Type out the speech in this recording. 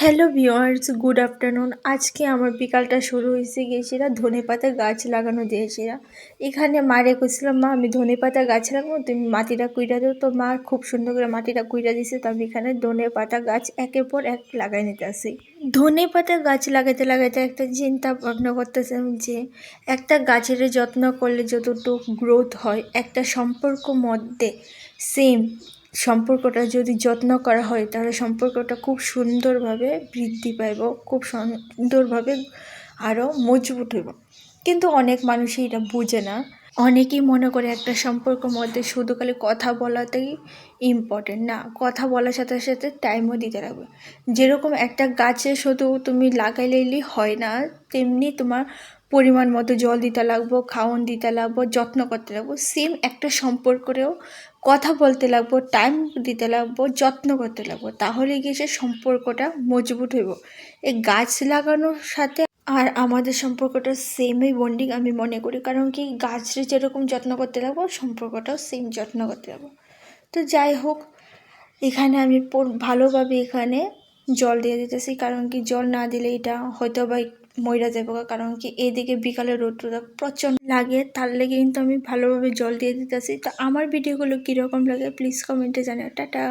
Hello viewers, good afternoon. আজকে আমার বিকালটা শুরু হয়েছে গিয়েছিলা ধনেপাতা গাছ লাগানো দিয়েছিলা। এখানে মারে কইছিলাম, মা আমি ধনেপাতা গাছ লাগাবো, তুমি মাটিটা কুইরা দাও। তো মা খুব সুন্দর করে মাটিটা কুইরা দিছে। তো আমি এখানে ধনেপাতা গাছ একের পর এক লাগাই নিতেছি। ধনেপাতা গাছ লাগাইতে লাগাইতে একটা চিন্তা ভাবনা করতেছিলাম যে একটা গাছের যত্ন করলে যতটুকু গ্রোথ হয়, একটা সম্পর্ক মধ্যে সেম সম্পর্কটা যদি যত্ন করা হয় তাহলে সম্পর্কটা খুব সুন্দরভাবে বৃদ্ধি পাইব, খুব সুন্দরভাবে আরও মজবুত হইব। কিন্তু অনেক মানুষই এটা বুঝে না। অনেকেই মনে করে একটা সম্পর্কের মধ্যে শুধু খালি কথা বলাতেই ইম্পর্টেন্ট না, কথা বলার সাথে সাথে টাইমও দিতে লাগবে। যেরকম একটা গাছে শুধু তুমি লাগাইলেই হয় না, তেমনি তোমার পরিমাণ মতো জল দিতে লাগবো, খাওয়ান দিতে লাগবো, যত্ন করতে লাগবো। সেম একটা সম্পর্কেও কথা বলতে লাগবো, টাইম দিতে লাগবো, যত্ন করতে লাগবো, তাহলে গিয়ে সে সম্পর্কটা মজবুত হইব। এই গাছ লাগানোর সাথে আর আমাদের সম্পর্কটা সেমই বন্ডিং আমি মনে করি। কারণ কি, গাছরে যেরকম যত্ন করতে লাগবো সম্পর্কটাও সেম যত্ন করতে লাগবো। তো যাই হোক, এখানে আমি ভালোভাবে এখানে জল দিয়ে দিতেছি। কারণ কি, জল না দিলে এটা হয়তো বা মইরা যাবো। কারণ কি, এদিকে বিকালে রোদটা প্রচণ্ড লাগে, তার লেগে কিন্তু আমি ভালোভাবে জল দিয়ে দিতেছি। তো আমার ভিডিওগুলো কীরকম লাগে প্লিজ কমেন্টে জানাও। টাটা।